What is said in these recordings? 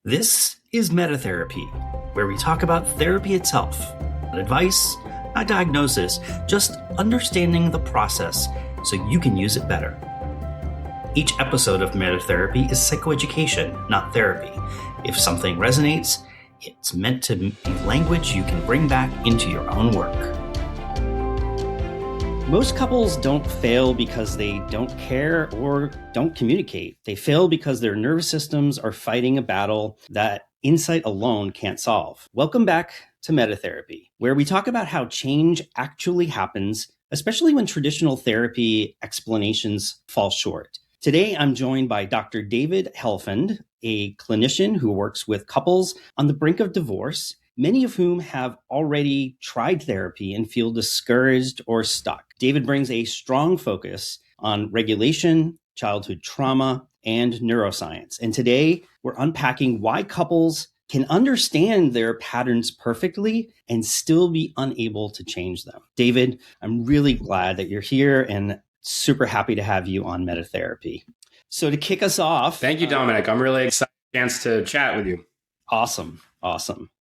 This is Metatherapy, where we talk about therapy itself, not advice, not diagnosis, just understanding the process so you can use it better. Each episode of Metatherapy is psychoeducation, not therapy. If something resonates, it's meant to be language you can bring back into your own work. Most couples don't fail because they don't care or don't communicate. They fail because their nervous systems are fighting a battle that insight alone can't solve. Welcome back to Metatherapy, where we talk about how change actually happens, especially when traditional therapy explanations fall short. Today, I'm joined by Dr. David Helfand, a clinician who works with couples on the brink of divorce, many of whom have already tried therapy and feel discouraged or stuck. David brings a strong focus on regulation, childhood trauma, and neuroscience. And today, we're unpacking why couples can understand their patterns perfectly and still be unable to change them. David, I'm really glad that you're here and super happy to have you on Metatherapy. So to kick us off... Thank you, Dominic. I'm really excited for the chance to chat with you. Awesome.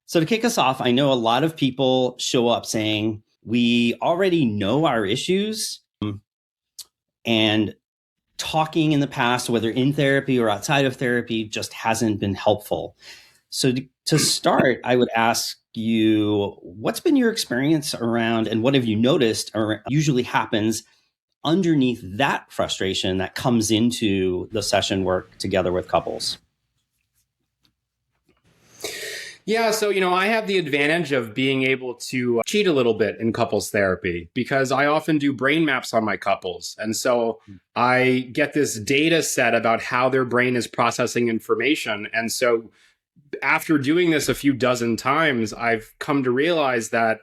So to kick us off, I know a lot of people show up saying, we already know our issues, and talking in the past, whether in therapy or outside of therapy, just hasn't been helpful. So to start, I would ask you, what's been your experience around, and what have you noticed usually happens underneath that frustration that comes into the session work together with couples? Yeah, so, I have the advantage of being able to cheat a little bit in couples therapy because I often do brain maps on my couples. And so I get this data set about how their brain is processing information. And so after doing this a few dozen times, I've come to realize that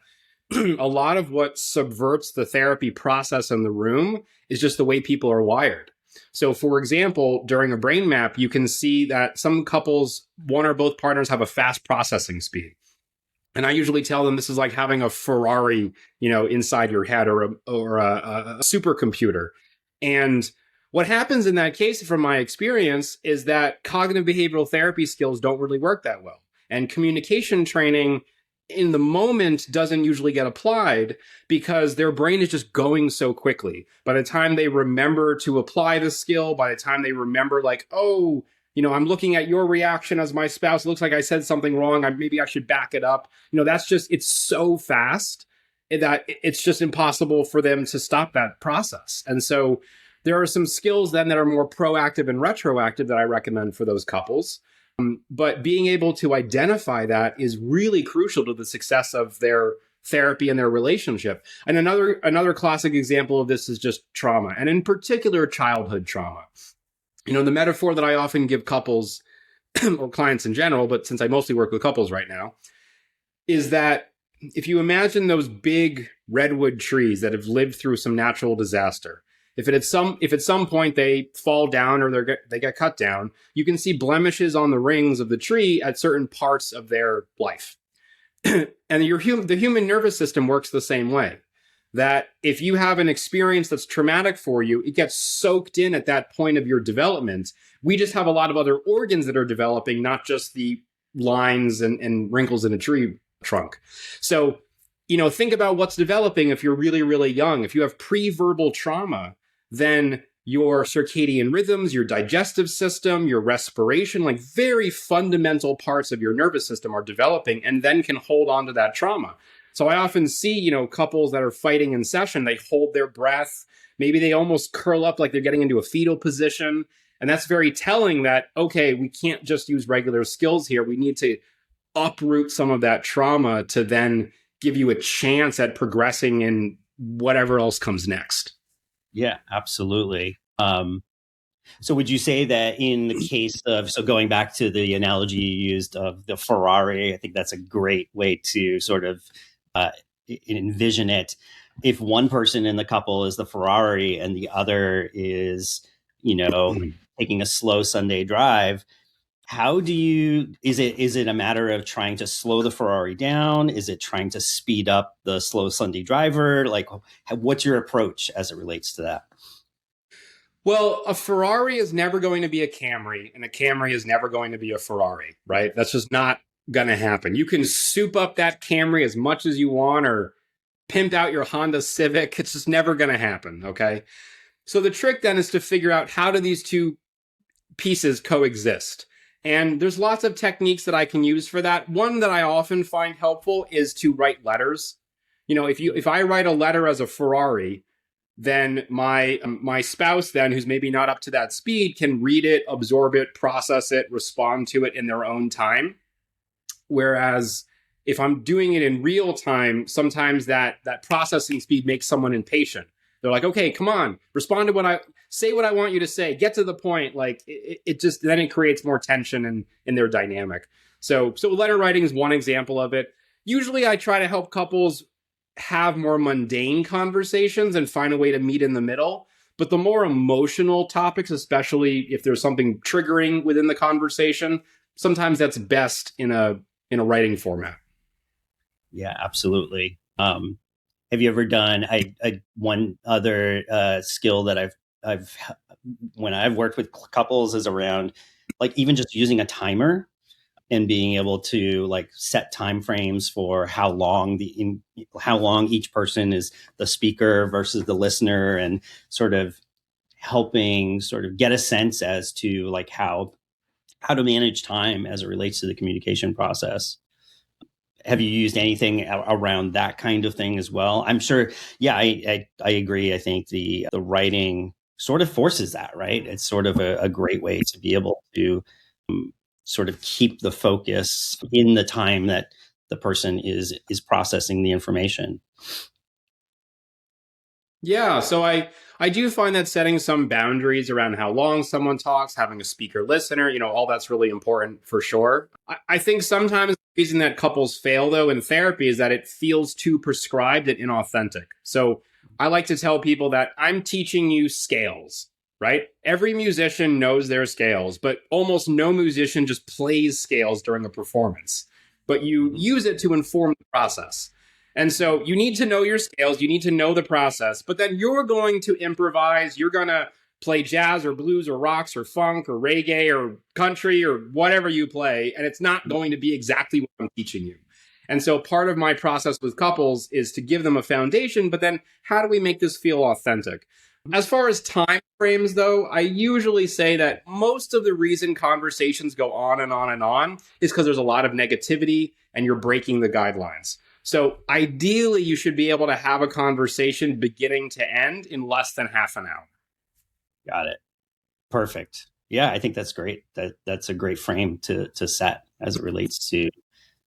a lot of what subverts the therapy process in the room is just the way people are wired. So, for example, during a brain map, you can see that some couples, one or both partners, have a fast processing speed. And I usually tell them this is like having a Ferrari, inside your head or a supercomputer. And what happens in that case, from my experience, is that cognitive behavioral therapy skills don't really work that well. And communication training in the moment doesn't usually get applied because their brain is just going so quickly. By the time they remember to apply the skill, by the time they remember I'm looking at your reaction as my spouse, it looks like I said something wrong, maybe I should back it up. It's so fast that it's just impossible for them to stop that process. And so there are some skills then that are more proactive and retroactive that I recommend for those couples. But being able to identify that is really crucial to the success of their therapy and their relationship. And another classic example of this is just trauma, and in particular, childhood trauma. The metaphor that I often give couples or clients in general, but since I mostly work with couples right now, is that if you imagine those big redwood trees that have lived through some natural disaster, if at some point they fall down or they get cut down, you can see blemishes on the rings of the tree at certain parts of their life. And the human nervous system works the same way. That if you have an experience that's traumatic for you, it gets soaked in at that point of your development. We just have a lot of other organs that are developing, not just the lines and wrinkles in a tree trunk. So, think about what's developing if you're really, really young. If you have pre-verbal trauma, then your circadian rhythms, your digestive system, your respiration, like very fundamental parts of your nervous system are developing and then can hold on to that trauma. So I often see, couples that are fighting in session, they hold their breath. Maybe they almost curl up like they're getting into a fetal position. And that's very telling that, okay, we can't just use regular skills here. We need to uproot some of that trauma to then give you a chance at progressing in whatever else comes next. Yeah, absolutely. So would you say that in the case of, so going back to the analogy you used of the Ferrari, I think that's a great way to sort of envision it. If one person in the couple is the Ferrari and the other is, taking a slow Sunday drive, is it a matter of trying to slow the Ferrari down? Is it trying to speed up the slow Sunday driver? Like, what's your approach as it relates to that? Well, a Ferrari is never going to be a Camry, and a Camry is never going to be a Ferrari, right? That's just not going to happen. You can soup up that Camry as much as you want or pimp out your Honda Civic. It's just never going to happen, okay? So the trick then is to figure out, how do these two pieces coexist? And there's lots of techniques that I can use for that. One that I often find helpful is to write letters. You know, if I write a letter as a Ferrari, then my spouse then, who's maybe not up to that speed, can read it, absorb it, process it, respond to it in their own time. Whereas if I'm doing it in real time, sometimes that processing speed makes someone impatient. They're like, okay, come on, respond to say what I want you to say, get to the point. Like it just, then it creates more tension in their dynamic. So letter writing is one example of it. Usually I try to help couples have more mundane conversations and find a way to meet in the middle. But the more emotional topics, especially if there's something triggering within the conversation, sometimes that's best in a writing format. Yeah, absolutely. Have you ever done one other skill that I've when I've worked with couples is around like even just using a timer and being able to like set time frames for how long each person is the speaker versus the listener, and sort of helping sort of get a sense as to like how to manage time as it relates to the communication process. Have you used anything around that kind of thing as well? I'm sure. Yeah, I agree. I think the writing sort of forces that, right? It's sort of a great way to be able to sort of keep the focus in the time that the person is processing the information. Yeah, so I do find that setting some boundaries around how long someone talks, having a speaker listener, all that's really important for sure. I think sometimes the reason that couples fail though in therapy is that it feels too prescribed and inauthentic. So I like to tell people that I'm teaching you scales, right? Every musician knows their scales, but almost no musician just plays scales during a performance. But you use it to inform the process. And so you need to know your scales, you need to know the process, but then you're going to improvise, you're going to play jazz or blues or rocks or funk or reggae or country or whatever you play, and it's not going to be exactly what I'm teaching you. And so part of my process with couples is to give them a foundation, but then how do we make this feel authentic? As far as time frames, though, I usually say that most of the reason conversations go on and on and on is because there's a lot of negativity and you're breaking the guidelines. So ideally, you should be able to have a conversation beginning to end in less than half an hour. Got it. Perfect. Yeah, I think that's great. That's a great frame to set as it relates to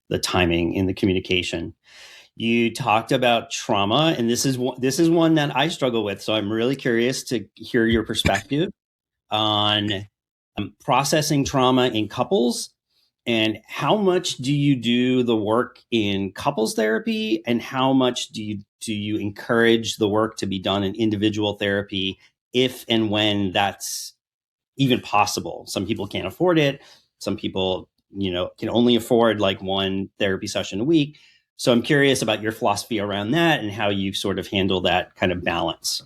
the timing in the communication. You talked about trauma, and this is one that I struggle with. So I'm really curious to hear your perspective on processing trauma in couples. And how much do you do the work in couples therapy, and how much do you encourage the work to be done in individual therapy, if and when that's even possible? Some people can't afford it. Some people, can only afford like one therapy session a week. So I'm curious about your philosophy around that and how you sort of handle that kind of balance.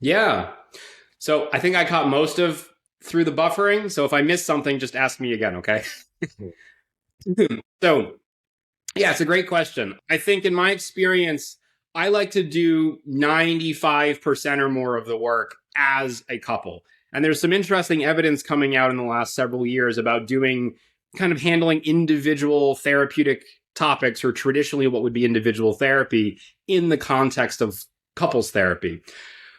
Yeah. So I think I caught most of through the buffering. So if I missed something, just ask me again, okay? So yeah, it's a great question. I think in my experience, I like to do 95% or more of the work as a couple. And there's some interesting evidence coming out in the last several years about handling individual therapeutic topics, or traditionally what would be individual therapy, in the context of couples therapy.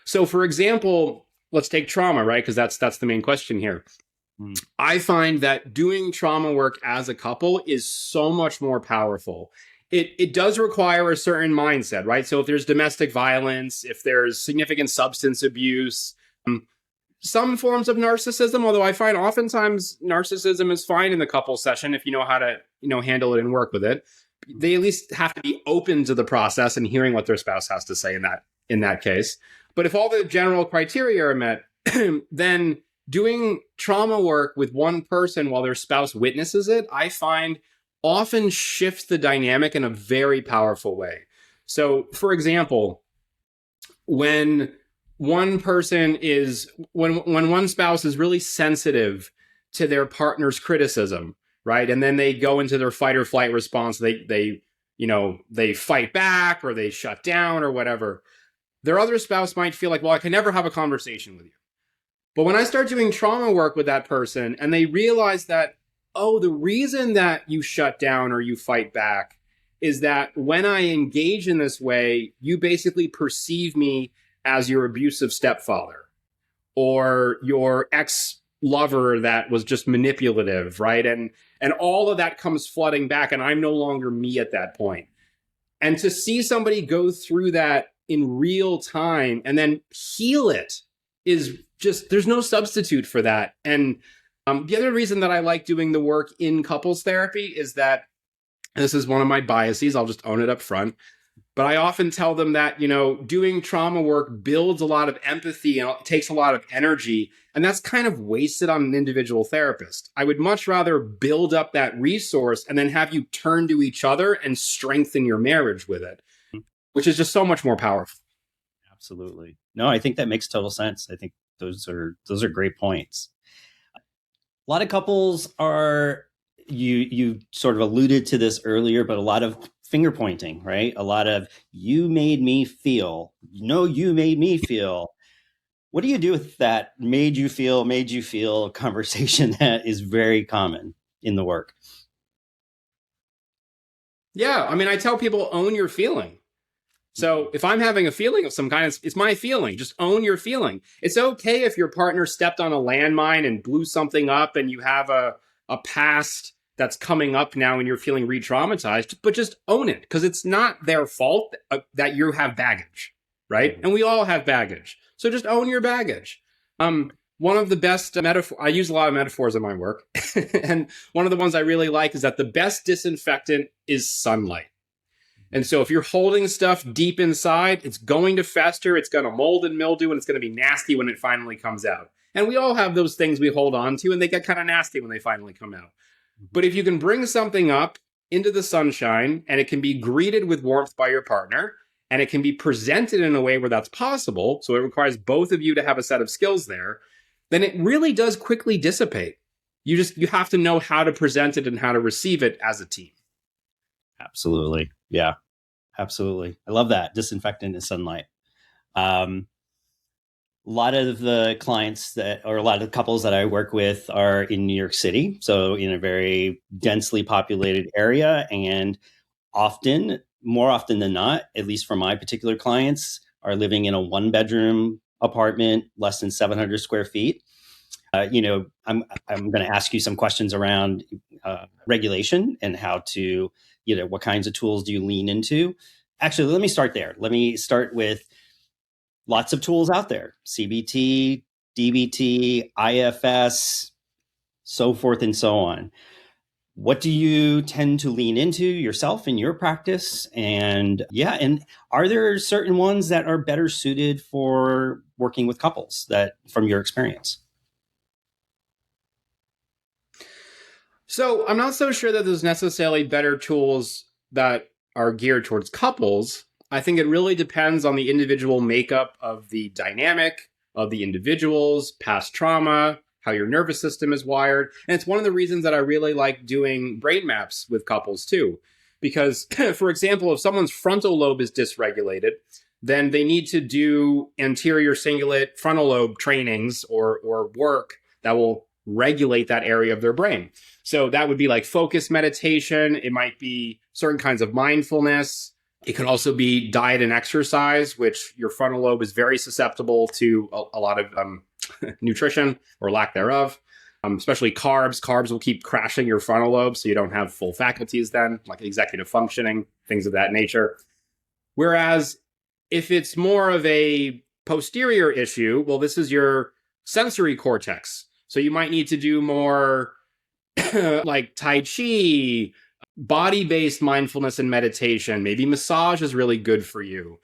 So for example, let's take trauma, right? Because that's the main question here. I find that doing trauma work as a couple is so much more powerful. It does require a certain mindset, right? So if there's domestic violence, if there's significant substance abuse, some forms of narcissism, although I find oftentimes narcissism is fine in the couple session if you know how to, handle it and work with it. They at least have to be open to the process and hearing what their spouse has to say in that case. But if all the general criteria are met, then doing trauma work with one person while their spouse witnesses it, I find often shifts the dynamic in a very powerful way. So, for example, when one person is when one spouse is really sensitive to their partner's criticism, right? And then they go into their fight or flight response. They fight back or they shut down or whatever. Their other spouse might feel like, well, I can never have a conversation with you. But when I start doing trauma work with that person and they realize that, oh, the reason that you shut down or you fight back is that when I engage in this way, you basically perceive me as your abusive stepfather or your ex-lover that was just manipulative, right? And all of that comes flooding back, and I'm no longer me at that point. And to see somebody go through that in real time and then heal it is just, there's no substitute for that. And the other reason that I like doing the work in couples therapy is that, and this is one of my biases, I'll just own it up front, but I often tell them that, doing trauma work builds a lot of empathy and it takes a lot of energy, and that's kind of wasted on an individual therapist. I would much rather build up that resource and then have you turn to each other and strengthen your marriage with it, which is just so much more powerful. Absolutely. No, I think that makes total sense. I think those are great points. A lot of couples are, you sort of alluded to this earlier, but a lot of finger pointing, right? A lot of, you made me feel, no, you made me feel. What do you do with that made you feel conversation that is very common in the work? Yeah. I mean, I tell people, own your feeling. So if I'm having a feeling of some kind, it's my feeling. Just own your feeling. It's okay if your partner stepped on a landmine and blew something up and you have a past that's coming up now and you're feeling re-traumatized, but just own it, because it's not their fault that you have baggage, right? Mm-hmm. And we all have baggage. So just own your baggage. One of the best I use a lot of metaphors in my work. And one of the ones I really like is that the best disinfectant is sunlight. And so if you're holding stuff deep inside, it's going to fester, it's going to mold and mildew, and it's going to be nasty when it finally comes out. And we all have those things we hold on to, and they get kind of nasty when they finally come out. But if you can bring something up into the sunshine, and it can be greeted with warmth by your partner, and it can be presented in a way where that's possible, so it requires both of you to have a set of skills there, then it really does quickly dissipate. You have to know how to present it and how to receive it as a team. Absolutely. Yeah, absolutely. I love that. Disinfectant and sunlight. A lot of the clients or a lot of the couples that I work with are in New York City. So in a very densely populated area, and more often than not, at least for my particular clients, are living in a 1-bedroom apartment, less than 700 square feet. I'm going to ask you some questions around regulation and how to, what kinds of tools do you lean into? Actually, let me start there. Let me start with lots of tools out there: CBT, DBT, IFS, so forth and so on. What do you tend to lean into yourself in your practice? And are there certain ones that are better suited for working with couples, that from your experience? So I'm not so sure that there's necessarily better tools that are geared towards couples. I think it really depends on the individual makeup of the dynamic, of the individual's past trauma, how your nervous system is wired. And it's one of the reasons that I really like doing brain maps with couples too. Because, for example, if someone's frontal lobe is dysregulated, then they need to do anterior cingulate frontal lobe trainings or work that will regulate that area of their brain. So that would be like focus meditation. It might be certain kinds of mindfulness. It could also be diet and exercise, which your frontal lobe is very susceptible to a lot of nutrition or lack thereof, especially carbs. Carbs will keep crashing your frontal lobe, so you don't have full faculties then, like executive functioning, things of that nature. Whereas if it's more of a posterior issue, well, this is your sensory cortex. So you might need to do more like Tai Chi, body-based mindfulness and meditation. Maybe massage is really good for you.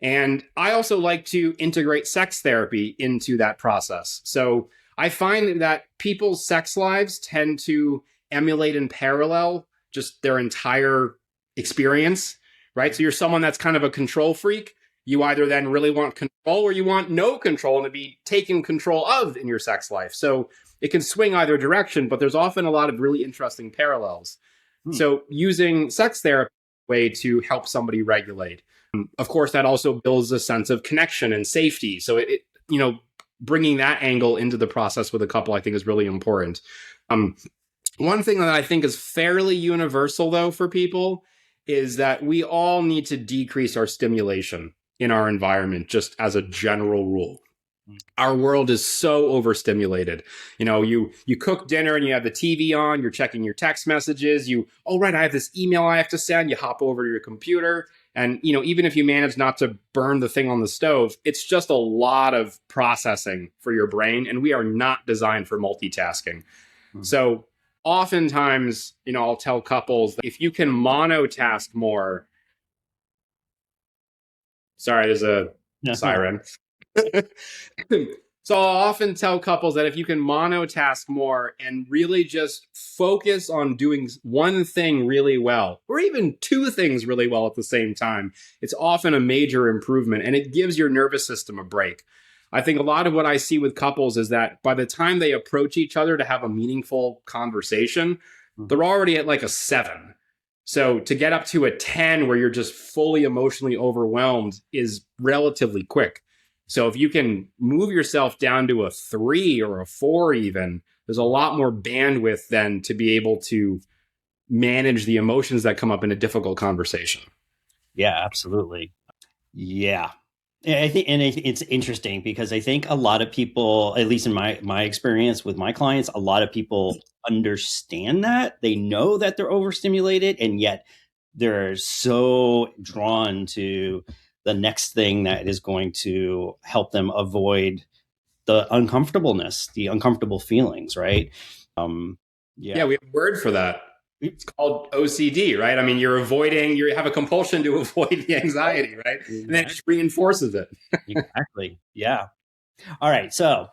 And I also like to integrate sex therapy into that process. So I find that people's sex lives tend to emulate and parallel just their entire experience, right? So you're someone that's kind of a control freak. you either then really want control or you want no control and to be taken control of in your sex life. So it can swing either direction, but there's often a lot of really interesting parallels. So using sex therapy is a way to help somebody regulate. Of course, that also builds a sense of connection and safety. So bringing that angle into the process with a couple, I think, is really important. One thing that I think is fairly universal, though, for people is that we all need to decrease our stimulation in our environment, just as a general rule. Our world is so overstimulated. You cook dinner and you have the TV on, you're checking your text messages, oh, right, I have this email I have to send, you hop over to your computer. And, even if you manage not to burn the thing on the stove, it's just a lot of processing for your brain. And we are not designed for multitasking. So oftentimes, I'll tell couples that if you can monotask more, sorry, there's a siren. So I'll often tell couples that if you can monotask more and really just focus on doing one thing really well, or even two things really well at the same time, it's often a major improvement and it gives your nervous system a break. I think a lot of what I see with couples is that by the time they approach each other to have a meaningful conversation, they're already at like a 7. So to get up to a 10 where you're just fully emotionally overwhelmed is relatively quick. So if you can move yourself down to a 3 or a 4 even, there's a lot more bandwidth then to be able to manage the emotions that come up in a difficult conversation. Yeah, absolutely. Yeah. I think, and it's interesting because I think a lot of people, at least in my experience with my clients, a lot of people understand that. They know that they're overstimulated, and yet they're so drawn to the next thing that is going to help them avoid the uncomfortableness, the uncomfortable feelings, right? Yeah, we have a word for that. It's called OCD, right? I mean, you have a compulsion to avoid the anxiety, right? Exactly. And then it just reinforces it. Exactly. Yeah. All right. So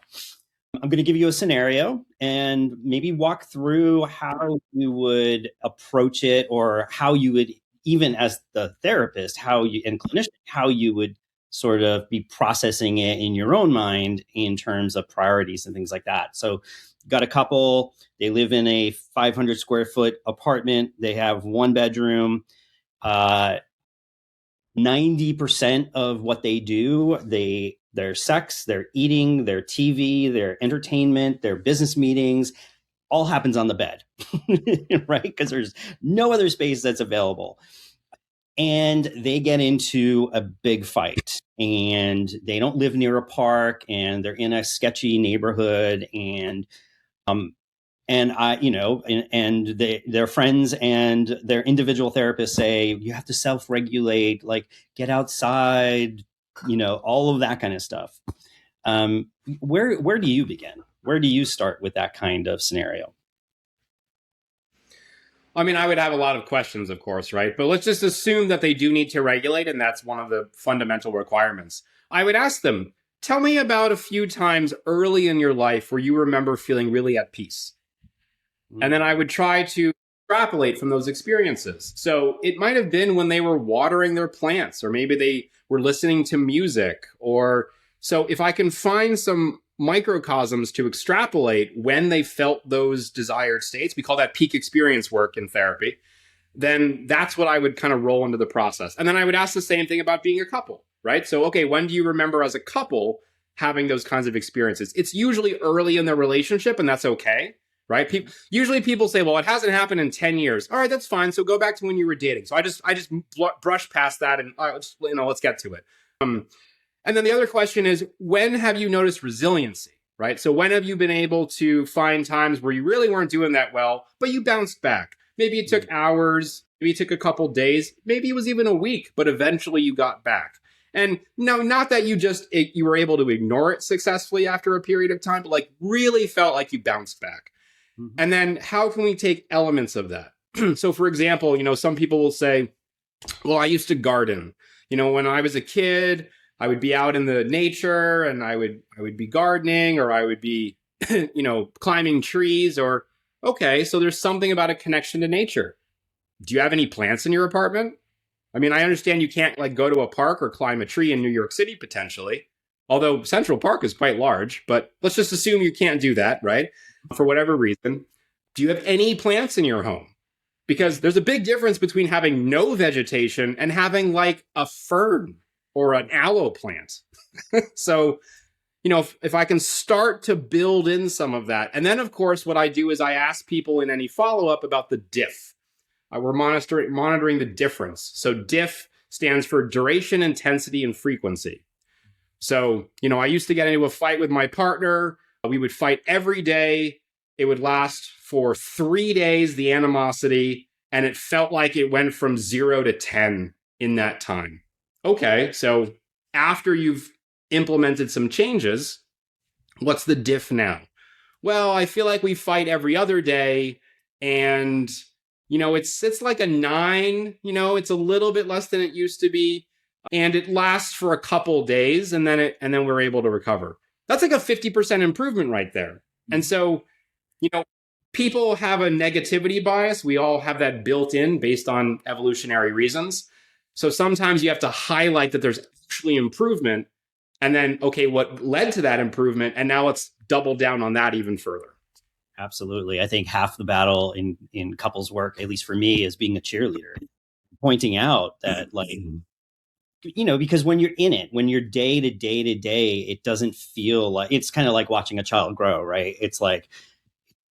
I'm going to give you a scenario and maybe walk through how you would approach it, or how you would, even as the therapist, and clinician, how you would sort of be processing it in your own mind in terms of priorities and things like that. So got a couple, they live in a 500 square foot apartment. They have one bedroom. 90% of what they do, their sex, their eating, their TV, their entertainment, their business meetings, all happens on the bed, right? Because there's no other space that's available. And they get into a big fight, and they don't live near a park, and they're in a sketchy neighborhood, and their friends and their individual therapists say, you have to self-regulate, like get outside, all of that kind of stuff. Where do you begin? Where do you start with that kind of scenario? I mean, I would have a lot of questions, of course, right? But let's just assume that they do need to regulate, and that's one of the fundamental requirements. I would ask them, tell me about a few times early in your life where you remember feeling really at peace. And then I would try to extrapolate from those experiences. So it might have been when they were watering their plants, or maybe they were listening to music. So if I can find some microcosms to extrapolate when they felt those desired states, we call that peak experience work in therapy, then that's what I would kind of roll into the process. And then I would ask the same thing about being a couple, right? So, okay, when do you remember as a couple having those kinds of experiences? It's usually early in their relationship, and that's okay, right? Usually people say, well, it hasn't happened in 10 years. All right, that's fine. So go back to when you were dating. So I just brush past that and let's get to it. And then the other question is, when have you noticed resiliency, right? So when have you been able to find times where you really weren't doing that well, but you bounced back? Maybe it took hours, maybe it took a couple days, maybe it was even a week, but eventually you got back. And no, not that you were able to ignore it successfully after a period of time, but like really felt like you bounced back. Mm-hmm. And then how can we take elements of that? So for example, some people will say, well, I used to garden. When I was a kid, I would be out in the nature and I would be gardening, or I would be, climbing trees, or, okay, so there's something about a connection to nature. Do you have any plants in your apartment? I mean, I understand you can't like go to a park or climb a tree in New York City potentially, although Central Park is quite large, but let's just assume you can't do that, right? For whatever reason. Do you have any plants in your home? Because there's a big difference between having no vegetation and having like a fern or an aloe plant. So, if I can start to build in some of that. And then, of course, what I do is I ask people in any follow-up about the diff. We're monitoring the difference. So diff stands for duration, intensity, and frequency. So, I used to get into a fight with my partner. We would fight every day. It would last for 3 days, the animosity, and it felt like it went from 0 to 10 in that time. Okay, so after you've implemented some changes, what's the diff now? Well, I feel like we fight every other day, and it's like a 9. It's a little bit less than it used to be, and it lasts for a couple days, and then we're able to recover. That's like a 50% improvement right there. And so, people have a negativity bias. We all have that built in based on evolutionary reasons. So sometimes you have to highlight that there's actually improvement, and then, okay, what led to that improvement? And now let's double down on that even further. Absolutely. I think half the battle in couples work, at least for me, is being a cheerleader, pointing out that because when you're in it, when you're day to day to day, it doesn't feel like, it's kind of like watching a child grow, right? It's like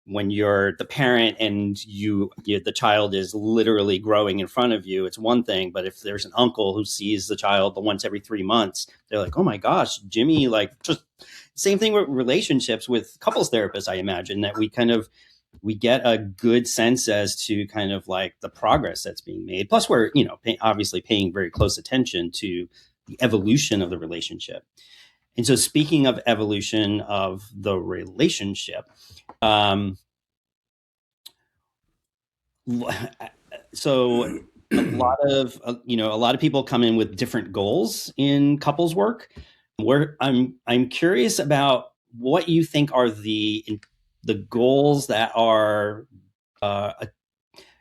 when you're the parent and the child is literally growing in front of you, it's one thing. But if there's an uncle who sees the child once every 3 months, they're like, oh my gosh, Jimmy, like, just same thing with relationships with couples therapists. I imagine that we get a good sense as to kind of like the progress that's being made. Plus we're, obviously paying very close attention to the evolution of the relationship. And so speaking of evolution of the relationship, so a lot of people come in with different goals in couples work. Where I'm curious about what you think are the goals that are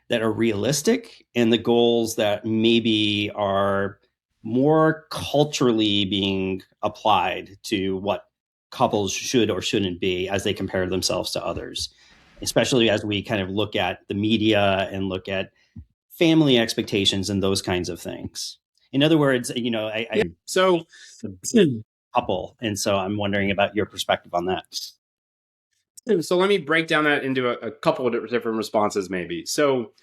realistic, and the goals that maybe are more culturally being applied to what couples should or shouldn't be as they compare themselves to others, especially as we kind of look at the media and look at family expectations and those kinds of things. In other words, So couple, and so I'm wondering about your perspective on that. So let me break down that into a couple of different responses, maybe. So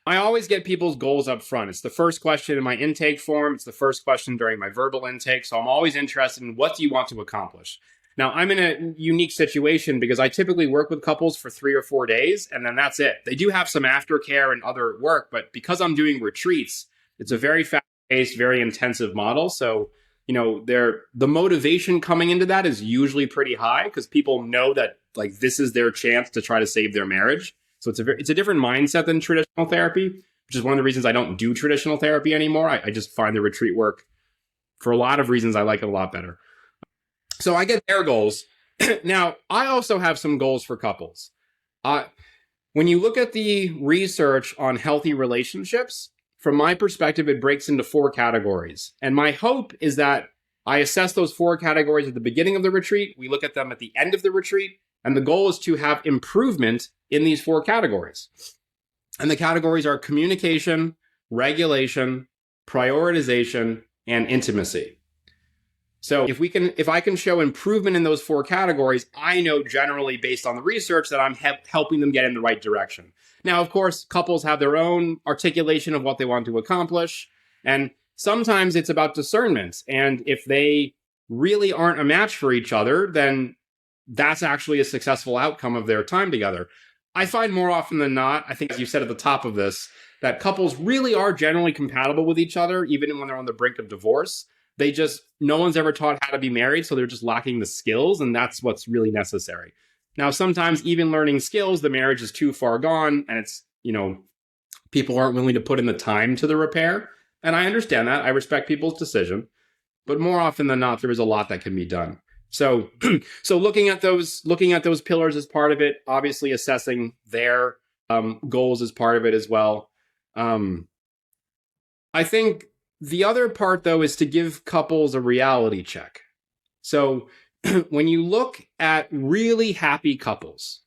I always get people's goals up front. It's the first question in my intake form. It's the first question during my verbal intake. So I'm always interested in, what do you want to accomplish? Now, I'm in a unique situation because I typically work with couples for 3 or 4 days, and then that's it. They do have some aftercare and other work, but because I'm doing retreats, it's a very fast-paced, very intensive model. So, the motivation coming into that is usually pretty high because people know that like this is their chance to try to save their marriage. So it's a different mindset than traditional therapy, which is one of the reasons I don't do traditional therapy anymore. I just find the retreat work, for a lot of reasons, I like it a lot better. So I get their goals. Now, I also have some goals for couples. When you look at the research on healthy relationships, from my perspective, it breaks into 4 categories. And my hope is that I assess those 4 categories at the beginning of the retreat. We look at them at the end of the retreat. And the goal is to have improvement in these 4 categories. And the categories are communication, regulation, prioritization, and intimacy. So if I can show improvement in those 4 categories, I know generally based on the research that I'm helping them get in the right direction. Now, of course, couples have their own articulation of what they want to accomplish. And sometimes it's about discernment. And if they really aren't a match for each other, then that's actually a successful outcome of their time together. I find more often than not, I think as you said at the top of this, that couples really are generally compatible with each other, even when they're on the brink of divorce. No one's ever taught how to be married, so they're just lacking the skills, and that's what's really necessary. Now, sometimes even learning skills, the marriage is too far gone, and it's, people aren't willing to put in the time to the repair. And I understand that. I respect people's decision. But more often than not, there is a lot that can be done. So looking at those pillars as part of it, obviously assessing their goals as part of it as well. I think the other part, though, is to give couples a reality check. So when you look at really happy couples,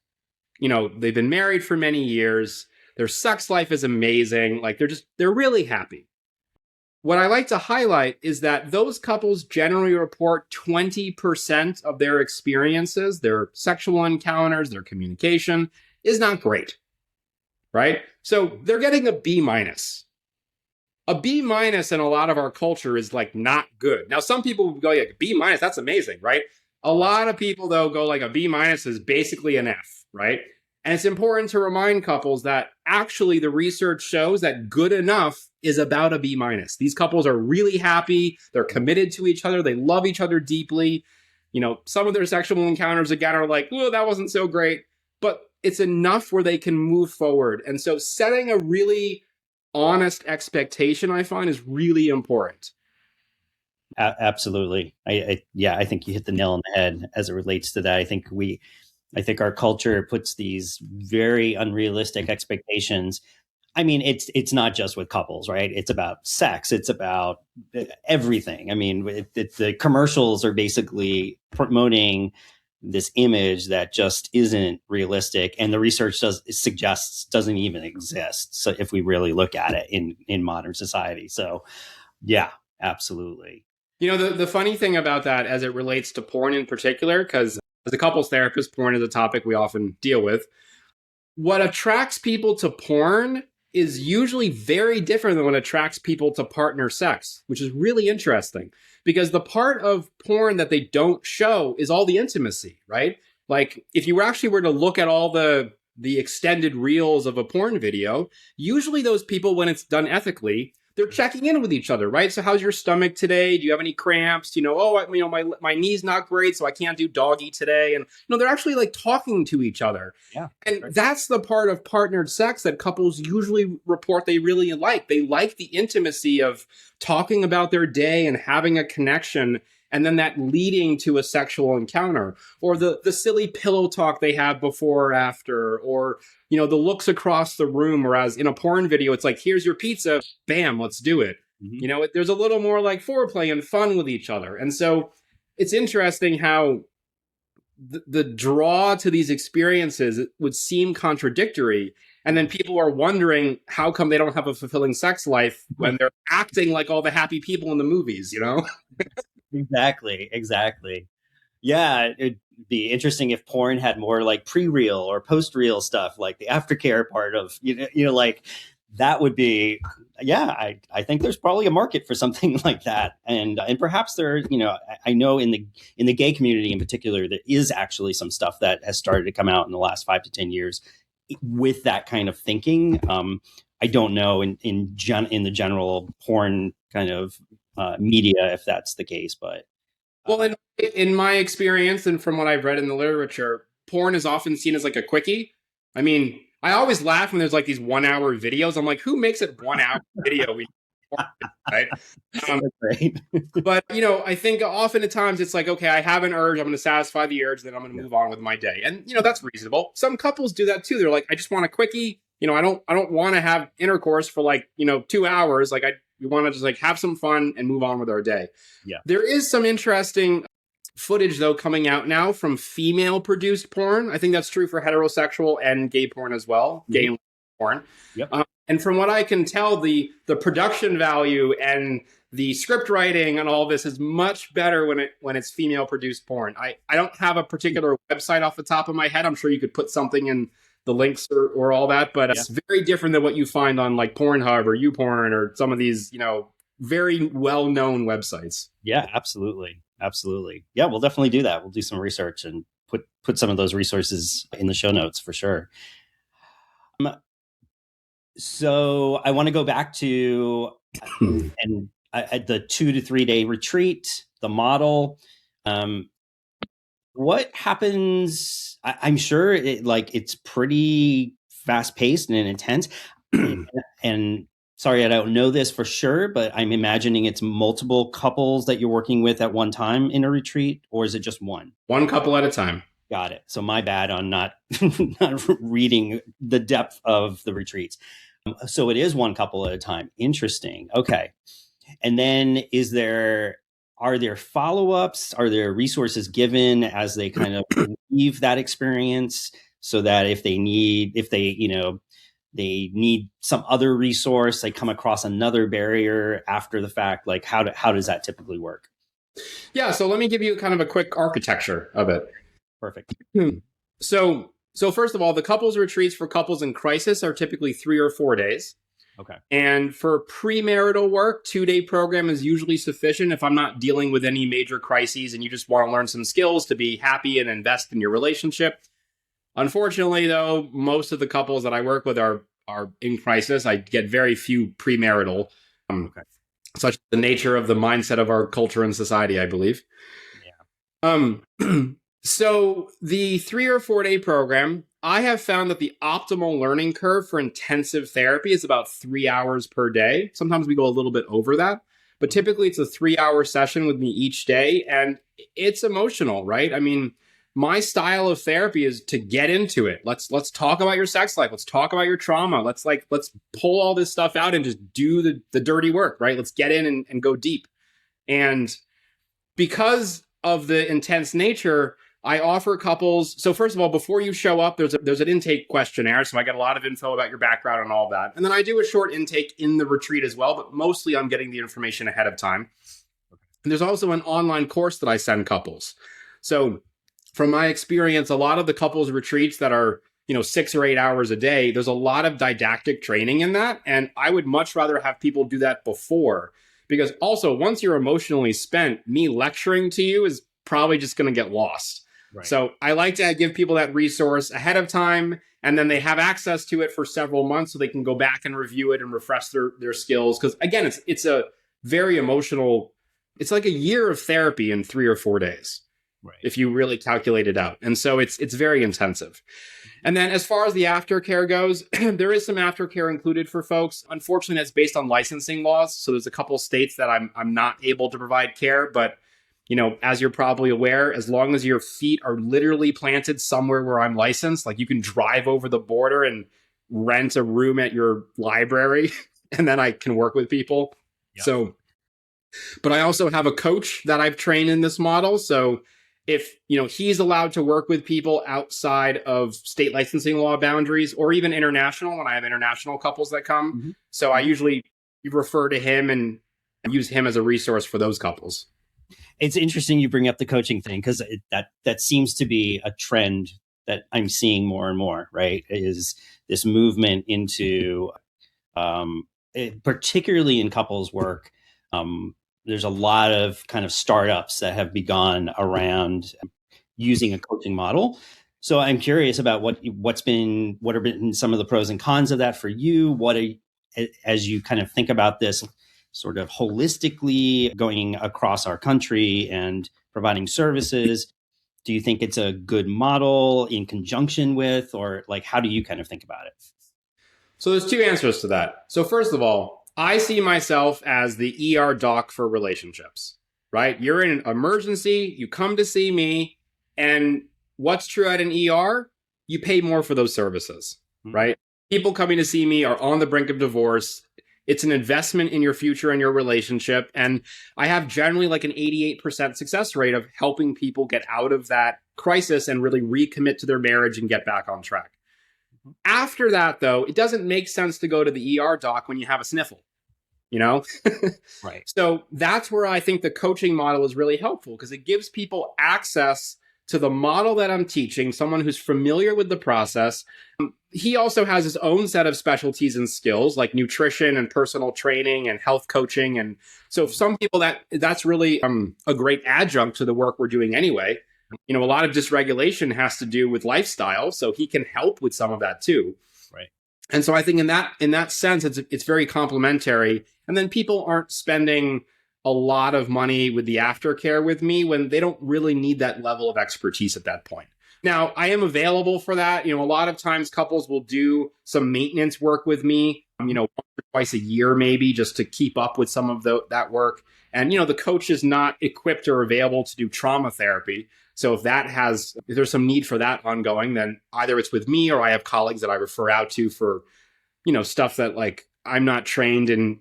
they've been married for many years, their sex life is amazing, like they're really happy. What I like to highlight is that those couples generally report 20% of their experiences, their sexual encounters, their communication is not great, right? So they're getting a B minus. A B minus in a lot of our culture is like not good. Now, some people would go, yeah, B minus, that's amazing, right? A lot of people, though, go like a B minus is basically an F, right? And it's important to remind couples that actually the research shows that good enough is about a B minus. These couples are really happy. They're committed to each other. They love each other deeply. Some of their sexual encounters, again, are like, oh, that wasn't so great. But it's enough where they can move forward. And so setting a really honest expectation, I find, is really important. Absolutely. I think you hit the nail on the head as it relates to that. I think our culture puts these very unrealistic expectations. I mean, it's not just with couples, right? It's about sex. It's about everything. I mean, the commercials are basically promoting this image that just isn't realistic, and the research suggests doesn't even exist. So if we really look at it in modern society, so yeah, absolutely. The funny thing about that, as it relates to porn in particular, because as a couples therapist, porn is a topic we often deal with. What attracts people to porn is usually very different than what attracts people to partner sex, which is really interesting because the part of porn that they don't show is all the intimacy, right? Like if you actually were to look at all the extended reels of a porn video, usually those people, when it's done ethically, they're checking in with each other, right? So how's your stomach today? Do you have any cramps? My knee's not great, so I can't do doggy today. And they're actually like talking to each other. Yeah. And that's the part of partnered sex that couples usually report they really like. They like the intimacy of talking about their day and having a connection, and then that leading to a sexual encounter, or the silly pillow talk they have before or after, or the looks across the room. Whereas in a porn video, it's like, here's your pizza, bam, let's do it. Mm-hmm. There's a little more like foreplay and fun with each other. And so it's interesting how the draw to these experiences would seem contradictory. And then people are wondering how come they don't have a fulfilling sex life when they're acting like all the happy people in the movies, Exactly. Yeah, it'd be interesting if porn had more like pre-reel or post-reel stuff, like the aftercare part of like that would be. Yeah, I think there's probably a market for something like that, and perhaps there. I know in the gay community in particular, there is actually some stuff that has started to come out in the last 5 to 10 years with that kind of thinking. I don't know in the general porn kind of media if that's the case, but well, in my experience and from what I've read in the literature, porn is often seen as like a quickie. I mean, I always laugh when there's like these 1 hour videos. I'm like, who makes it 1 hour video? Right? Right. But I think often at times it's like, okay, I have an urge, I'm going to satisfy the urge, then I'm going to move on with my day, and that's reasonable. Some couples do that too. They're like, I just want a quickie. I don't want to have intercourse for like 2 hours. Like we want to just like have some fun and move on with our day. Yeah. There is some interesting footage though coming out now from female produced porn. I think that's true for heterosexual and gay porn as well. Mm-hmm. Gay porn. Yep. And from what I can tell, the production value and the script writing and all this is much better when it's female produced porn. I don't have a particular website off the top of my head. I'm sure you could put something in the links or all that, but it's very different than what you find on like Pornhub or YouPorn or some of these, very well-known websites. Yeah, absolutely. Yeah, we'll definitely do that. We'll do some research and put some of those resources in the show notes for sure. So I want to go back to the 2 to 3 day retreat, the model. What happens? I'm sure it's pretty fast paced and intense. And sorry, I don't know this for sure, but I'm imagining it's multiple couples that you're working with at one time in a retreat, or is it just one? One couple at a time. Got it. So my bad on not reading the depth of the retreats. So it is one couple at a time. Interesting. Okay. And then are there follow-ups? Are there resources given as they kind of leave that experience so that if they need some other resource, they come across another barrier after the fact? Like how does that typically work? Yeah, so let me give you kind of a quick architecture of it. Perfect. So first of all, the couples retreats for couples in crisis are typically 3 or 4 days. Okay. And for premarital work, 2-day program is usually sufficient if I'm not dealing with any major crises and you just want to learn some skills to be happy and invest in your relationship. Unfortunately, though, most of the couples that I work with are in crisis. I get very few premarital. Okay. Such the nature of the mindset of our culture and society, I believe. Yeah. So the 3 or 4 day program, I have found that the optimal learning curve for intensive therapy is about 3 hours per day. Sometimes we go a little bit over that, but typically it's a 3-hour session with me each day. And it's emotional, right? I mean, my style of therapy is to get into it. Let's talk about your sex life. Let's talk about your trauma. Let's pull all this stuff out and just do the dirty work, right? Let's get in and go deep. And because of the intense nature, I offer couples. So first of all, before you show up, there's an intake questionnaire. So I get a lot of info about your background and all that. And then I do a short intake in the retreat as well, but mostly I'm getting the information ahead of time. And there's also an online course that I send couples. So from my experience, a lot of the couples retreats that are, 6 or 8 hours a day, there's a lot of didactic training in that. And I would much rather have people do that before, because also once you're emotionally spent, me lecturing to you is probably just going to get lost. Right. So I like to give people that resource ahead of time, and then they have access to it for several months so they can go back and review it and refresh their skills. Because again, it's a very emotional, it's like a year of therapy in 3 or 4 days. Right. If you really calculate it out. And so it's very intensive. And then as far as the aftercare goes, there is some aftercare included for folks. Unfortunately, that's based on licensing laws. So there's a couple states that I'm not able to provide care, but as you're probably aware, as long as your feet are literally planted somewhere where I'm licensed, like you can drive over the border and rent a room at your library, and then I can work with people. Yep. So, but I also have a coach that I've trained in this model. So if, he's allowed to work with people outside of state licensing law boundaries or even international, when I have international couples that come. Mm-hmm. So I usually refer to him and use him as a resource for those couples. It's interesting you bring up the coaching thing, because that seems to be a trend that I'm seeing more and more, right? Is this movement into, particularly in couples work, there's a lot of kind of startups that have begun around using a coaching model. So I'm curious about what have been some of the pros and cons of that for you? As you kind of think about this sort of holistically going across our country and providing services, do you think it's a good model in conjunction with, or like, how do you kind of think about it? So there's 2 answers to that. So first of all, I see myself as the ER doc for relationships, right? You're in an emergency, you come to see me, and what's true at an ER? You pay more for those services, right? People coming to see me are on the brink of divorce. It's an investment in your future and your relationship. And I have generally like an 88% success rate of helping people get out of that crisis and really recommit to their marriage and get back on track. Mm-hmm. After that, though, it doesn't make sense to go to the ER doc when you have a sniffle, Right. So that's where I think the coaching model is really helpful, because it gives people access to the model that I'm teaching, someone who's familiar with the process. He also has his own set of specialties and skills like nutrition and personal training and health coaching. And so for some people that's really a great adjunct to the work we're doing anyway. A lot of dysregulation has to do with lifestyle, so he can help with some of that too. Right. And so I think in that sense, it's very complementary. And then people aren't spending a lot of money with the aftercare with me when they don't really need that level of expertise at that point. Now, I am available for that. A lot of times couples will do some maintenance work with me, once or twice a year, maybe, just to keep up with some of that work. And, the coach is not equipped or available to do trauma therapy. So if there's some need for that ongoing, then either it's with me or I have colleagues that I refer out to for, stuff that like I'm not trained in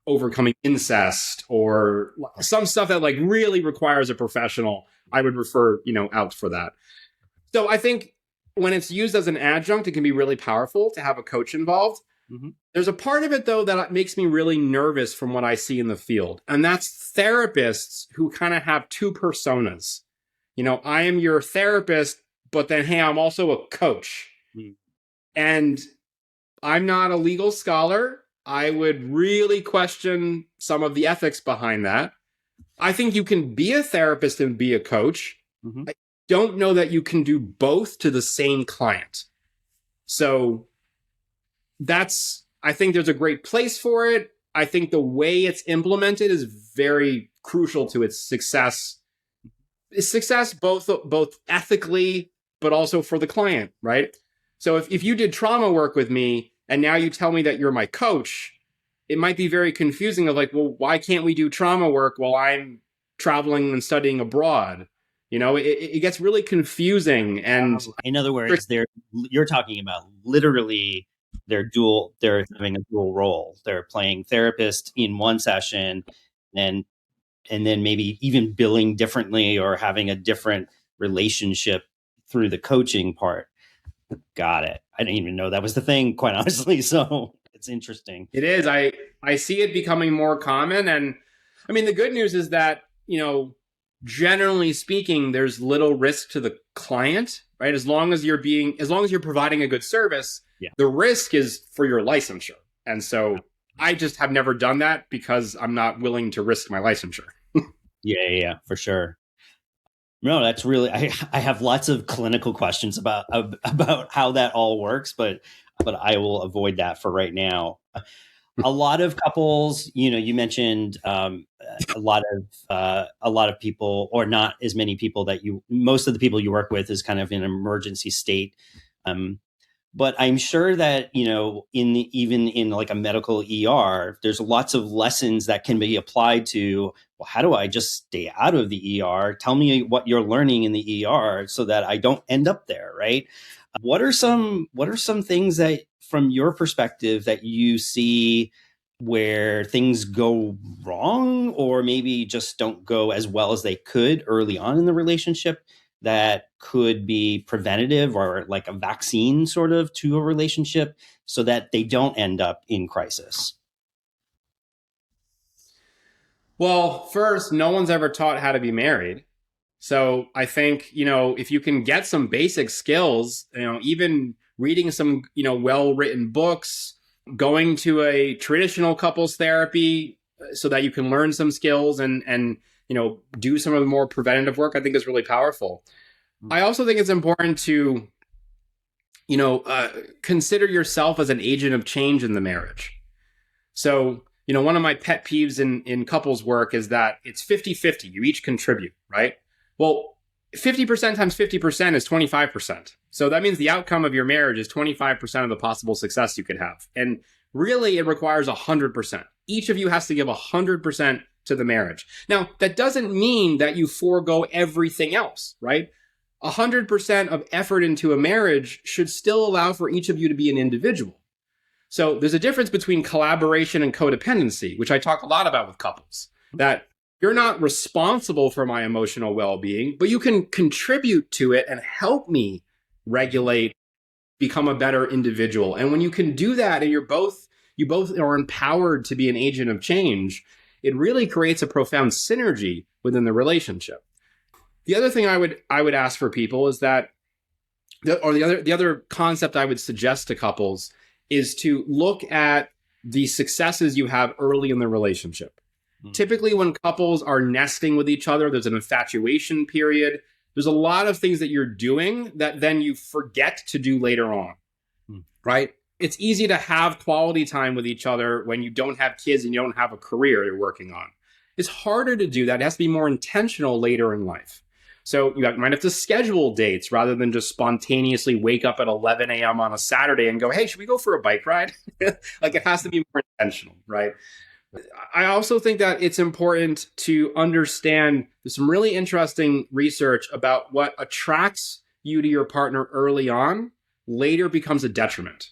overcoming incest or some stuff that like really requires a professional, I would refer, out for that. So I think when it's used as an adjunct, it can be really powerful to have a coach involved. Mm-hmm. There's a part of it, though, that makes me really nervous from what I see in the field. And that's therapists who kind of have two personas. I am your therapist, but then, hey, I'm also a coach. Mm-hmm. And I'm not a legal scholar. I would really question some of the ethics behind that. I think you can be a therapist and be a coach. Mm-hmm. I don't know that you can do both to the same client. So I think there's a great place for it. I think the way it's implemented is very crucial to its success. Success both ethically, but also for the client, right? So if you did trauma work with me and now you tell me that you're my coach, it might be very confusing of like, well, why can't we do trauma work while I'm traveling and studying abroad? It gets really confusing. And in other words, you're talking about literally they're having a dual role. They're playing therapist in one session and then maybe even billing differently or having a different relationship through the coaching part. Got it. I didn't even know that was the thing, quite honestly. So it's interesting. It is. I see it becoming more common. And I mean, the good news is that, generally speaking, there's little risk to the client, right? As long as you're providing a good service, the risk is for your licensure. And so I just have never done that because I'm not willing to risk my licensure. Yeah, for sure. No, that's really, I have lots of clinical questions about how that all works, but I will avoid that for right now. A lot of couples, you mentioned a lot of people, or not as many people most of the people you work with is kind of in an emergency state. But I'm sure that, even in like a medical ER, there's lots of lessons that can be applied to, well, how do I just stay out of the ER? Tell me what you're learning in the ER so that I don't end up there, right? What are some things that, from your perspective, that you see where things go wrong or maybe just don't go as well as they could early on in the relationship that could be preventative or like a vaccine sort of to a relationship so that they don't end up in crisis? Well, first, no one's ever taught how to be married. So I think, if you can get some basic skills, even reading some, well-written books, going to a traditional couples therapy so that you can learn some skills and do some of the more preventative work, I think is really powerful. I also think it's important to, consider yourself as an agent of change in the marriage. So, one of my pet peeves in couples work is that it's 50-50. You each contribute, right? Well, 50% times 50% is 25%. So that means the outcome of your marriage is 25% of the possible success you could have. And really, it requires 100%. Each of you has to give 100% to the marriage. Now, that doesn't mean that you forego everything else, right? 100% of effort into a marriage should still allow for each of you to be an individual. So there's a difference between collaboration and codependency, which I talk a lot about with couples, that you're not responsible for my emotional well-being, but you can contribute to it and help me regulate, become a better individual. And when you can do that and you both are empowered to be an agent of change, it really creates a profound synergy within the relationship. The other thing I would ask for people is that, the other concept I would suggest to couples is to look at the successes you have early in the relationship. Mm-hmm. Typically, when couples are nesting with each other, there's an infatuation period. There's a lot of things that you're doing that then you forget to do later on, right? It's easy to have quality time with each other when you don't have kids and you don't have a career you're working on. It's harder to do that. It has to be more intentional later in life. So you might have to schedule dates rather than just spontaneously wake up at 11 a.m. on a Saturday and go, hey, should we go for a bike ride? Like, it has to be more intentional, right? I also think that it's important to understand there's some really interesting research about what attracts you to your partner early on later becomes a detriment.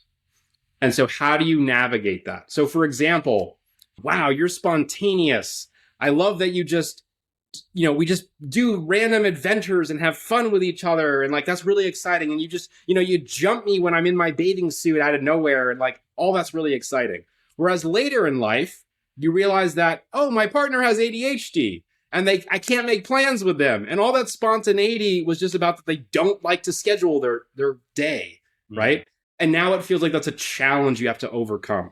And so how do you navigate that? So for example, wow, you're spontaneous. I love that you just, we just do random adventures and have fun with each other. And like, that's really exciting. And you just, you jump me when I'm in my bathing suit out of nowhere. And like, all that's really exciting. Whereas later in life, you realize that, oh, my partner has ADHD and I can't make plans with them. And all that spontaneity was just about that they don't like to schedule their day, right? And now it feels like that's a challenge you have to overcome.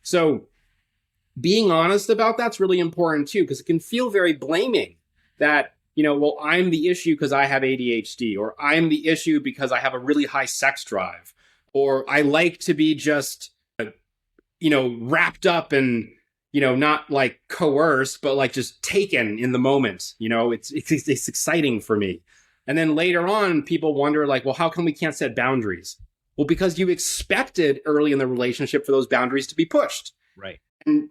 So being honest about that's really important too, because it can feel very blaming that, well, I'm the issue because I have ADHD, or I'm the issue because I have a really high sex drive, or I like to be just, wrapped up and, not like coerced, but like just taken in the moment. It's exciting for me. And then later on, people wonder like, well, how come we can't set boundaries? Well, because you expected early in the relationship for those boundaries to be pushed. Right. And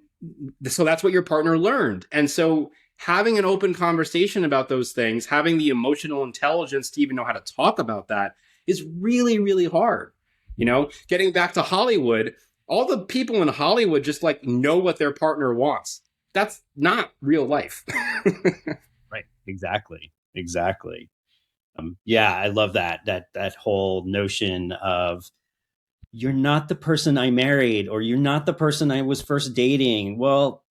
so that's what your partner learned. And so having an open conversation about those things, having the emotional intelligence to even know how to talk about that is really, really hard. Getting back to Hollywood, all the people in Hollywood just like know what their partner wants. That's not real life. Right. Exactly. Yeah, I love that whole notion of you're not the person I married, or you're not the person I was first dating. Well,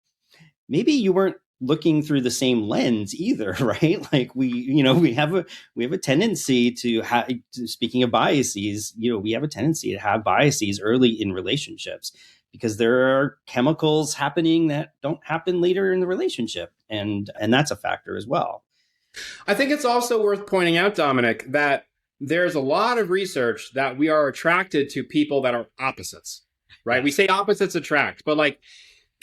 maybe you weren't looking through the same lens either, right? Like we have a tendency to have, speaking of biases, we have a tendency to have biases early in relationships because there are chemicals happening that don't happen later in the relationship. And that's a factor as well. I think it's also worth pointing out, Dominic, that there's a lot of research that we are attracted to people that are opposites, right? We say opposites attract, but like,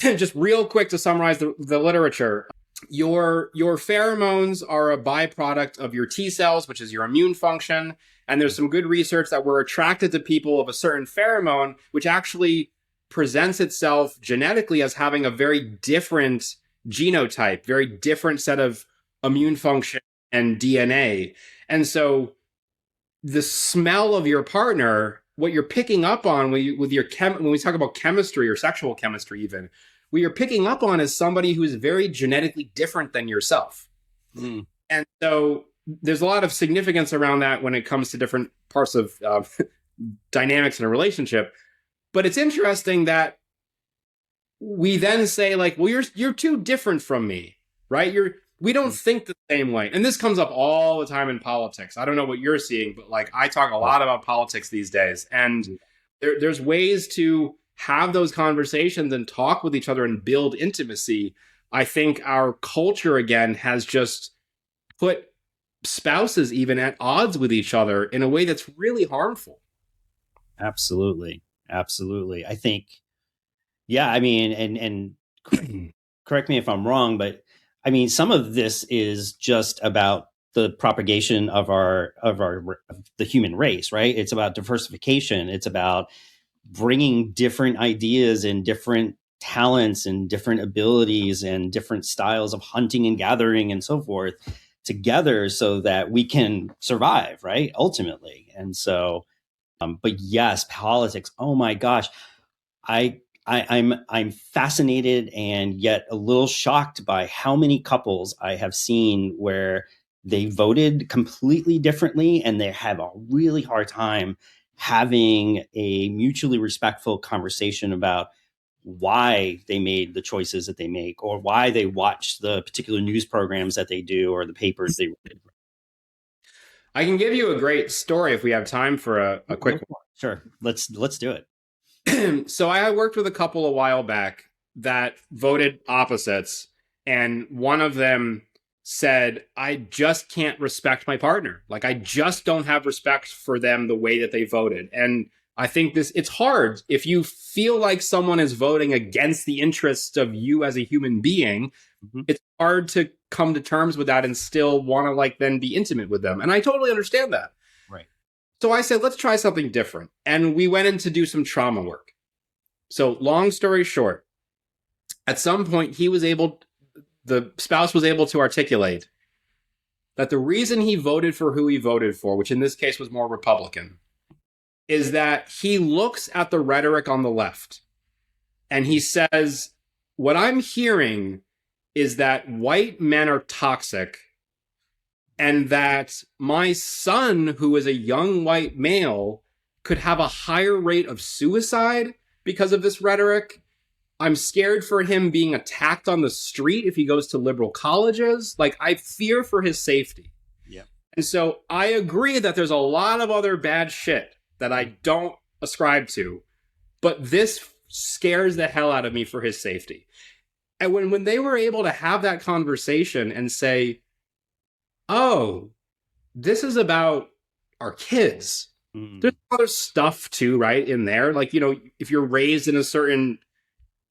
just real quick to summarize the literature, your pheromones are a byproduct of your T cells, which is your immune function. And there's some good research that we're attracted to people of a certain pheromone, which actually presents itself genetically as having a very different genotype, very different set of immune function and DNA. And so the smell of your partner, what you're picking up on when we talk about chemistry or sexual chemistry even, what you're picking up on is somebody who is very genetically different than yourself. And so there's a lot of significance around that when it comes to different parts of dynamics in a relationship. But it's interesting that we then say like, well, you're too different from me, right? We don't think the same way. And this comes up all the time in politics. I don't know what you're seeing, but like I talk a lot about politics these days. And there's ways to have those conversations and talk with each other and build intimacy. I think our culture, again, has just put spouses even at odds with each other in a way that's really harmful. Absolutely. I think, yeah, I mean, and correct me if I'm wrong, but I mean, some of this is just about the propagation of the human race, right? It's about diversification. It's about bringing different ideas and different talents and different abilities and different styles of hunting and gathering and so forth together so that we can survive, right? Ultimately. And so, but yes, politics. Oh my gosh. I'm fascinated and yet a little shocked by how many couples I have seen where they voted completely differently and they have a really hard time having a mutually respectful conversation about why they made the choices that they make or why they watch the particular news programs that they do or the papers they read. I can give you a great story if we have time for a quick one. Sure. Let's do it. So I worked with a couple a while back that voted opposites, and one of them said, I just can't respect my partner. Like, I just don't have respect for them the way that they voted. And I think it's hard if you feel like someone is voting against the interests of you as a human being. It's hard to come to terms with that and still want to like then be intimate with them. And I totally understand that. Right. So I said, let's try something different. And we went in to do some trauma work. So long story short, at some point the spouse was able to articulate that the reason he voted for who he voted for, which in this case was more Republican, is that he looks at the rhetoric on the left and he says, what I'm hearing is that white men are toxic and that my son, who is a young white male, could have a higher rate of suicide because of this rhetoric. I'm scared for him being attacked on the street if he goes to liberal colleges. Like, I fear for his safety. Yeah. And so I agree that there's a lot of other bad shit that I don't ascribe to, but this scares the hell out of me for his safety. And when they were able to have that conversation and say, oh, this is about our kids. There's other stuff too, right, in there. Like, if you're raised in a certain,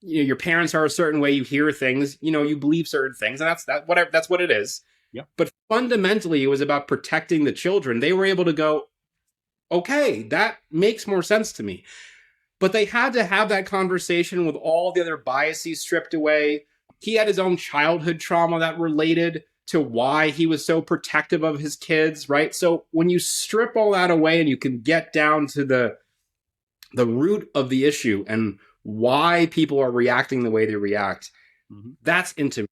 your parents are a certain way, you hear things, you believe certain things, and that's what it is. Yeah. But fundamentally, it was about protecting the children. They were able to go, okay, that makes more sense to me. But they had to have that conversation with all the other biases stripped away. He had his own childhood trauma that related to why he was so protective of his kids, right? So when you strip all that away and you can get down to the root of the issue and why people are reacting the way they react, that's intimacy,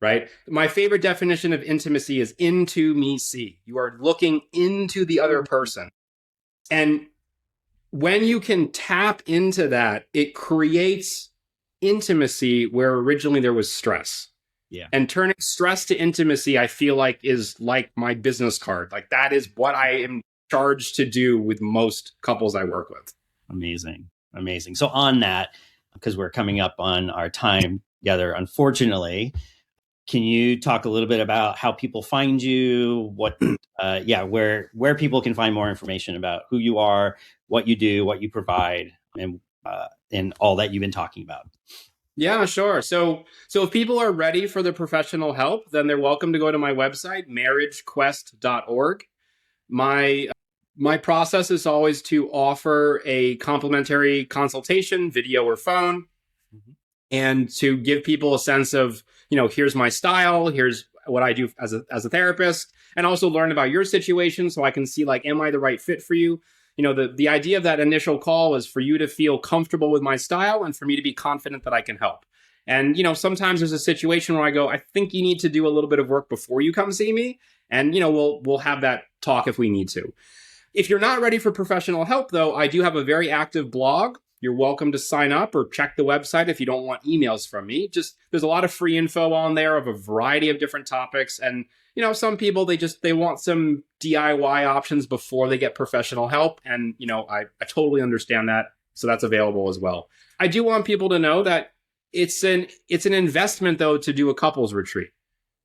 right? My favorite definition of intimacy is into-me-see. You are looking into the other person. And when you can tap into that, it creates intimacy where originally there was stress. Yeah. And turning stress to intimacy, I feel like, is like my business card. Like, that is what I am charged to do with most couples I work with. Amazing. Amazing. So on that, because we're coming up on our time together, unfortunately, can you talk a little bit about how people find you, where people can find more information about who you are, what you do, what you provide, and all that you've been talking about? Yeah, sure. So if people are ready for the professional help, then they're welcome to go to my website, marriagequest.org. My process is always to offer a complimentary consultation, video or phone, and to give people a sense of, here's my style, here's what I do as a therapist, and also learn about your situation so I can see, like, am I the right fit for you? The idea of that initial call is for you to feel comfortable with my style and for me to be confident that I can help. And, sometimes there's a situation where I go, I think you need to do a little bit of work before you come see me. And, we'll have that talk if we need to. If you're not ready for professional help, though, I do have a very active blog. You're welcome to sign up or check the website if you don't want emails from me. There's a lot of free info on there of a variety of different topics. And, some people, they want some DIY options before they get professional help. And, I totally understand that. So that's available as well. I do want people to know that it's an investment, though, to do a couples retreat.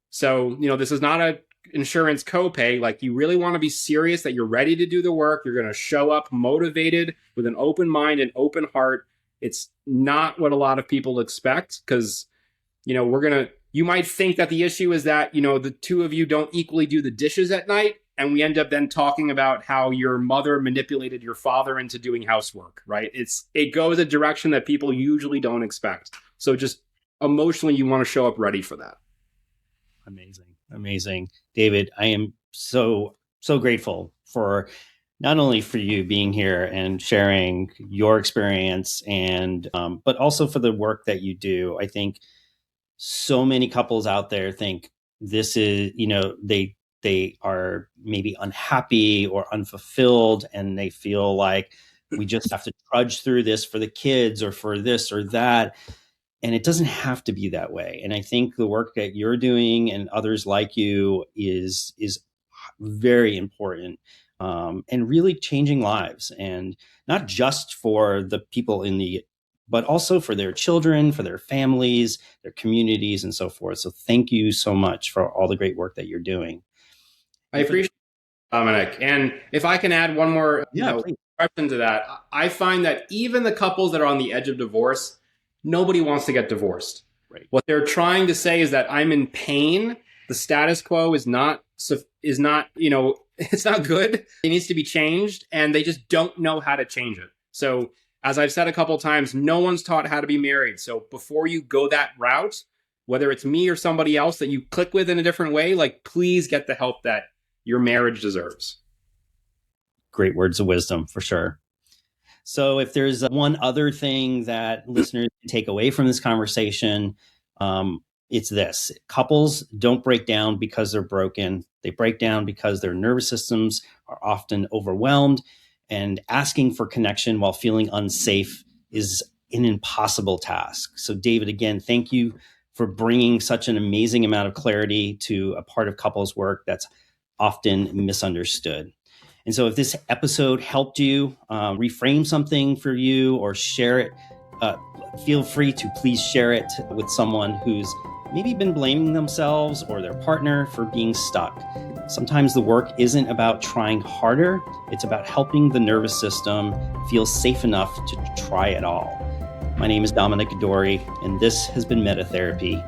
So, this is not a insurance copay. Like, you really want to be serious that you're ready to do the work. You're going to show up motivated with an open mind and open heart. It's not what a lot of people expect because, you might think that the issue is that, the two of you don't equally do the dishes at night. And we end up then talking about how your mother manipulated your father into doing housework, right? It goes a direction that people usually don't expect. So just emotionally, you want to show up ready for that. Amazing. David, I am so grateful for not only for you being here and sharing your experience and but also for the work that you do. I think so many couples out there think this is, they are maybe unhappy or unfulfilled and they feel like we just have to trudge through this for the kids or for this or that. And it doesn't have to be that way. And I think the work that you're doing and others like you is very important and really changing lives, and not just for the people but also for their children, for their families, their communities, and so forth. So thank you so much for all the great work that you're doing. I appreciate it, Dominic. And if I can add one more question to that, I find that even the couples that are on the edge of divorce, nobody wants to get divorced. Right. What they're trying to say is that I'm in pain. The status quo is not, it's not good. It needs to be changed. And they just don't know how to change it. So as I've said a couple of times, no one's taught how to be married. So before you go that route, whether it's me or somebody else that you click with in a different way, like, please get the help that your marriage deserves. great words of wisdom for sure. So if there's one other thing that listeners can take away from this conversation, it's this: couples don't break down because they're broken. They break down because their nervous systems are often overwhelmed, and asking for connection while feeling unsafe is an impossible task. So David, again, thank you for bringing such an amazing amount of clarity to a part of couples work that's often misunderstood. And so if this episode helped you reframe something for you or share it, feel free to please share it with someone who's maybe been blaming themselves or their partner for being stuck. Sometimes the work isn't about trying harder. It's about helping the nervous system feel safe enough to try it all. My name is Dominic, and this has been Meta Therapy.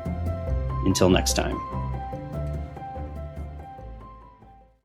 Until next time.